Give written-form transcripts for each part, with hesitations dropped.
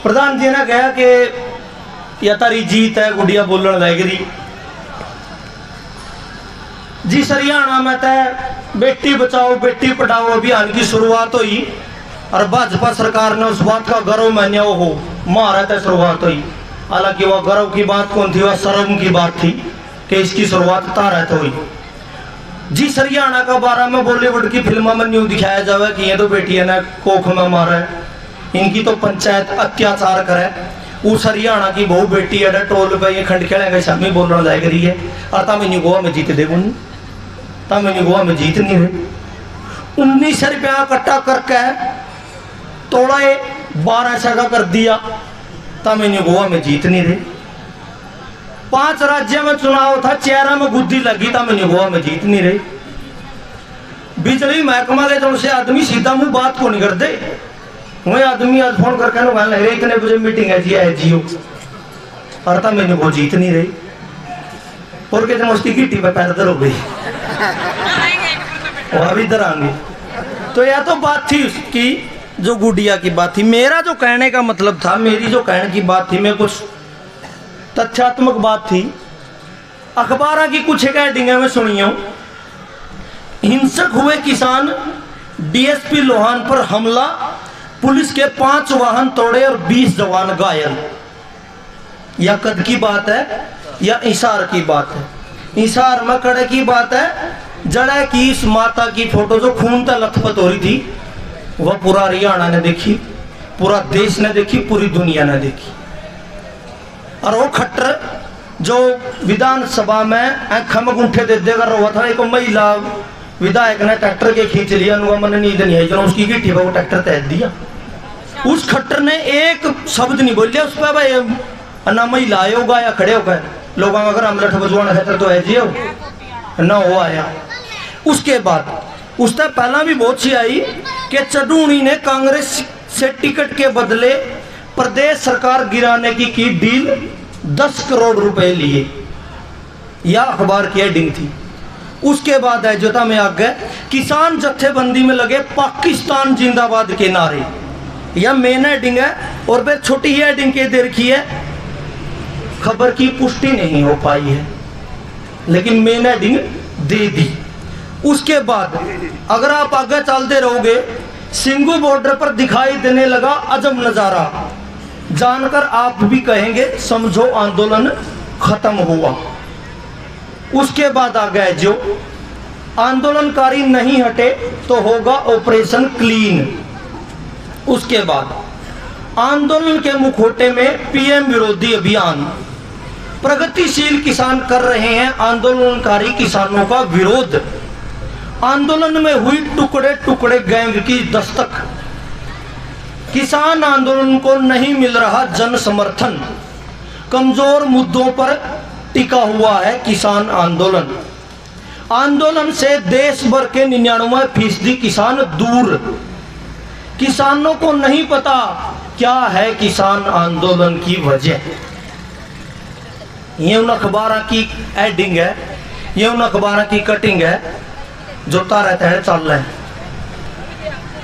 प्रधान जी ने कहा कि या तारी जीत है, गुड़िया बोलने लग रही जी। हरियाणा में तो बेटी बचाओ बेटी पढ़ाओ अभियान की शुरुआत हुई और भाजपा सरकार ने उस बात का गर्व मान्या हो मारा था शुरुआत हुई। हालांकि वह गर्व की बात कौन थी, वह शर्म की बात थी कि इसकी शुरुआत तारत हुई जी। हरियाणा का बारे में बॉलीवुड की फिल्मों में न्यू दिखाया जावे कि ये तो बेटियां ने कोख में मारा है, इनकी तो पंचायत अत्याचार करे। उस हरियाणा की बहु बेटी है टोल पे ये खंड खेलेंगे शामी बोलने जाएगी रही है और तमें गोवा में जीत देगो नहीं, तमें गोवा में जीत नहीं रही। 19 रुपया इकट्ठा करके तोड़ा 1200 का कर दिया, तमें गोवा में जीत नहीं रही। 5 राज्यों में चुनाव था, चेहरा में गुद्दी लगी, तमें गोवा में जीत नहीं रही। बिजली महकमा के तरफ से आदमी सीधा मुंह बात को नहीं करते, वही आदमी आज फोन करके ना कहने लगे इतने बजे मीटिंग है जी, है जियो, और तमें वो जीत नहीं रही। और कहते उसकी गिट्टी पे पैर दर हो गई, वह भी इधर आएंगे। तो यह तो बात थी उसकी जो गुड़िया की बात थी। मेरा जो कहने का मतलब था, मेरी जो कहने की बात थी, मैं कुछ तथ्यात्मक बात थी। अखबार की कुछ एक हेडिंगें में सुनियो। हिंसक हुए किसान, डीएसपी लोहान पर हमला, पुलिस के 5 वाहन तोड़े और 20 जवान घायल। यह कद की बात है या इशार की बात है? इशार में कड़े की बात है। जड़े की इस माता की फोटो जो खून तक लथपथ हो रही थी, वह पूरा हरियाणा ने देखी, पूरा देश ने देखी, पूरी दुनिया ने देखी। और वो खट्टर जो विधानसभा में खम गुंठे दे देकर रहा था, एक महिला विधायक ने ट्रैक्टर के खींच लिया, मन नींद नहीं आई, जो उसकी गिट्टी पर वो ट्रैक्टर तैर दिया। उस खट्टर ने एक शब्द नहीं बोलिया उस पर, भाई ना महिला आयो गाया खड़े होकर लोगों का अगर अमलठ बजवाना है तो है जियो ना हो आया। उसके बाद उससे पहला भी बहुत सी आई कि चडूणी ने कांग्रेस से टिकट के बदले प्रदेश सरकार गिराने की डील, 10 करोड़ रुपए लिए। यह अखबार की हेडिंग थी। उसके बाद है जोता में आगे किसान जत्थेबंदी में लगे पाकिस्तान जिंदाबाद के नारे, यह मेन हेडिंग है। और फिर छोटी ही हेडिंग के दे रखी है, खबर की पुष्टि नहीं हो पाई है, लेकिन मेन हेडिंग दे दी। उसके बाद अगर आप आगे चलते रहोगे, सिंगू बॉर्डर पर दिखाई देने लगा अजब नजारा, जानकर आप भी कहेंगे समझो आंदोलन खत्म हुआ। उसके बाद आ गए जो आंदोलनकारी नहीं हटे तो होगा ऑपरेशन क्लीन। उसके बाद आंदोलन के मुखौटे में पीएम विरोधी अभियान, प्रगतिशील किसान कर रहे हैं आंदोलनकारी किसानों का विरोध। आंदोलन में हुई टुकड़े टुकड़े गैंग की दस्तक, किसान आंदोलन को नहीं मिल रहा जन समर्थन, कमजोर मुद्दों पर टिका हुआ है किसान आंदोलन। आंदोलन से देश भर के 99% किसान दूर, किसानों को नहीं पता क्या है किसान आंदोलन की वजह। ये उन अखबार की एडिंग है, ये उन अखबार की कटिंग है जो तारे तहत चल रहे हैं,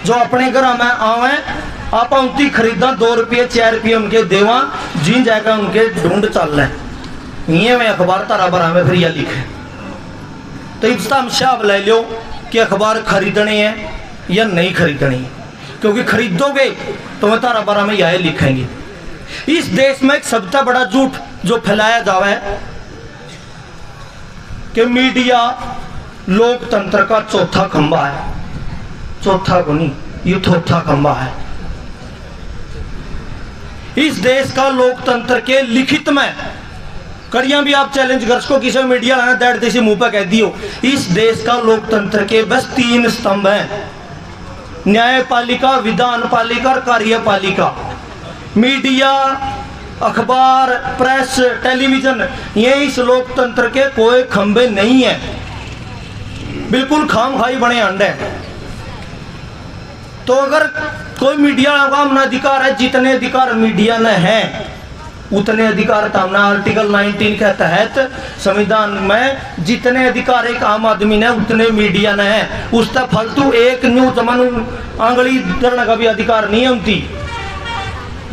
जो अपने घर में आवे आप उनकी खरीदा 2 रुपये 4 रुपये उनके देवा जी जाकर उनके ढूंढ चल रहे हैं। ये में अखबार तारा भरा में फिर यह लिखे। तो इसका हम शाब ले लो कि अखबार खरीदने हैं या नहीं खरीदनी, क्योंकि खरीदोगे तो मैं तारा भरा में यह लिखेंगे। इस देश में एक सबसे बड़ा झूठ जो फैलाया जावा है कि मीडिया लोकतंत्र का चौथा खंबा है। चौथा को नहीं, ये चौथा खंबा है। इस देश का लोकतंत्र के लिखित में करिया भी आप चैलेंज कर सको, किसी मीडिया लाना दैट देसी मुंह पर कह दियो। इस देश का लोकतंत्र के बस 3 स्तंभ हैं, न्यायपालिका, विधान पालिका और कार्यपालिका। मीडिया, अखबार, प्रेस, टेलीविजन, ये इस लोकतंत्र के कोई खंबे नहीं है, बिल्कुल खामखाई बने अंडे। तो अगर कोई मीडिया का अपना अधिकार है, जितने अधिकार मीडिया ने हैं उतने अधिकार हमने आर्टिकल 19 के तहत संविधान में जितने अधिकार एक आम आदमी ने उतने मीडिया ने है। उसका फालतू एक न्यूज मन आंगली धरने का भी अधिकार नहीं है उनकी।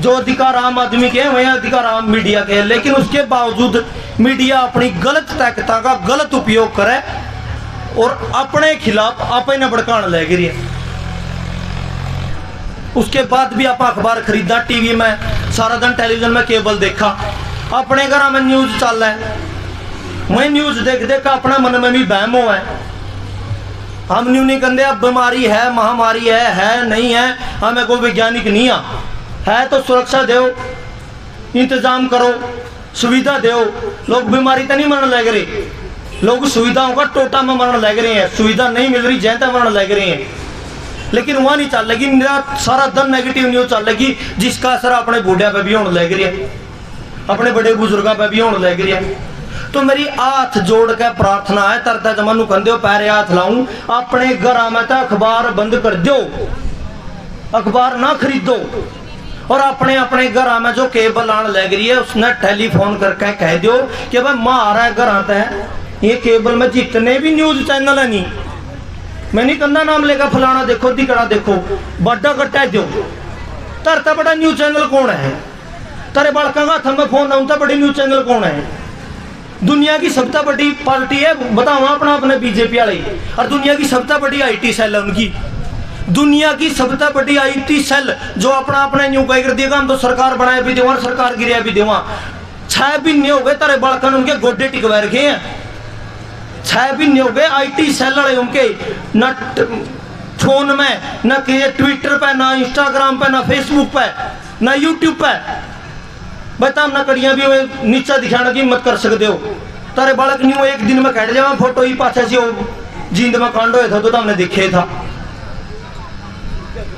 जो अधिकार आम आदमी के हैं वही अधिकार आम मीडिया के हैं, लेकिन उसके बावजूद मीडिया अपनी गलत ताकत का गलत उपयोग करे और अपने खिलाफ अपने भड़काने लग रही है। उसके बाद भी आप अखबार खरीदा, टीवी में सारा दिन, टेलीविजन में केबल देखा, अपने घर में न्यूज चल रहा है, वही न्यूज देख देख अपना मन में भी बहम हुआ है। हम न्यू नहीं कहते अब बीमारी है, महामारी है नहीं है, हमें कोई वैज्ञानिक नहीं है तो सुरक्षा दो, इंतजाम करो, सुविधा दो। लोग बीमारी तो नहीं मरने लग रहे, लोग सुविधाओं का टोटा में मरने लग रहे हैं, सुविधा नहीं मिल रही जैसा मरने लग रहे हैं। लेकिन वहाँ नहीं चल लगी, सारा दिन नेगेटिव न्यूज चल लगी, जिसका असर अपने बूढ़िया पे भी होने लग रही है, अपने बड़े बुजुर्गों पे भी होने लग रही है। तो मेरी हाथ जोड़ के प्रार्थना है, तरता जमानू कंधे पैरे हाथ लाऊं, अपने घर में तो अखबार बंद कर दो, अखबार ना खरीदो, और अपने अपने घर में जो केबल आने लग रही है उसने टेलीफोन करके कह दो कि भाई मारा घर आता है, ये केबल में जितने भी न्यूज चैनल है नहीं, मैं नहीं कहना नाम लेकर फलाना देखो दिकड़ा देखो, बड़ा कट्टा दो। तरता बड़ा न्यूज चैनल कौन है? तेरे बालका हाथ में फोन आऊंता बड़ी न्यूज चैनल कौन है? दुनिया की सबसे बड़ी पार्टी है, बताओ अपना अपने बीजेपी वाली, और दुनिया की सबसे बड़ी आईटी सेल है उनकी, दुनिया की सबसे बड़ी आईटी सेल जो अपना अपने न्यू कह कर देगा हम तो सरकार बनाए भी देवा, सरकार गिरिया भी देवा। 6 महीने हो गए तेरे बालकन उनके गोडे टिकवा रखे हैं, 6 महीने हो गए आईटी सेल वाले उनके, न फोन में, न ट्विटर पे, ना इंस्टाग्राम पे, ना फेसबुक पे, ना यूट्यूब पे, बता ना कड़िया भी नीचा दिखाने की मत कर सकते हो। तारे बालक न्यू एक दिन में कट जावा फोटो ही पाछे से जींद में कांड हुए था तो हमने दिखे था,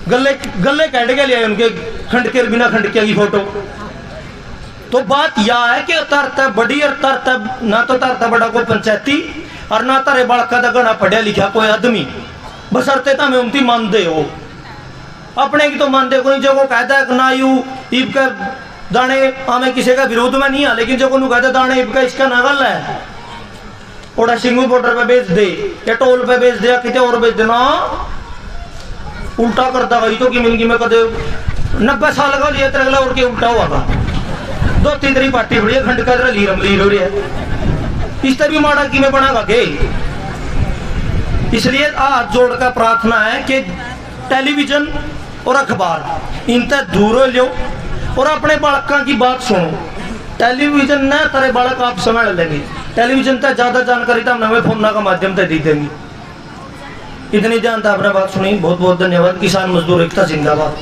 गले गले कट के लिए उनके खंडके बिना खंडकिया की फोटो। तो बात यह है कि तरता बड़ी और तरता ना तो तरता बड़ा कोई पंचायती और ना तारे बालक का गणा पढ़िया लिखा कोई आदमी, बसरते तो हमें उनकी मानते हो, अपने की तो मानते कोई। जो को कहता है ना यू ईब का दाने, हमें किसी का विरोध में नहीं है, लेकिन जो को कहता दाने ईब का इसका नगल है, ओड़ा सिंगू बॉर्डर पे बेच दे या टोल पे बेच दे या कितने और बेच देना, उल्टा करता गई तो कि मिलगी में कदे 90 साल का लिया तरगला और के उल्टा हुआ था। 2-3 तरी पार्टी बड़ी खंड का लीर हो रही है, इस तरह भी माड़ा कि मैं बनागा के। इसलिए हाथ जोड़कर प्रार्थना है कि टेलीविजन और अखबार इनसे दूर हो लो और अपने बालकों की बात सुनो। टेलीविजन न तेरे बालक आप समझ लेंगे, टेलीविजन तक ज्यादा जानकारी तो हम नवे फोन का माध्यम से दी देंगे। इतनी जानता आपने बात सुनी, बहुत बहुत धन्यवाद। किसान मजदूर एकता जिंदाबाद।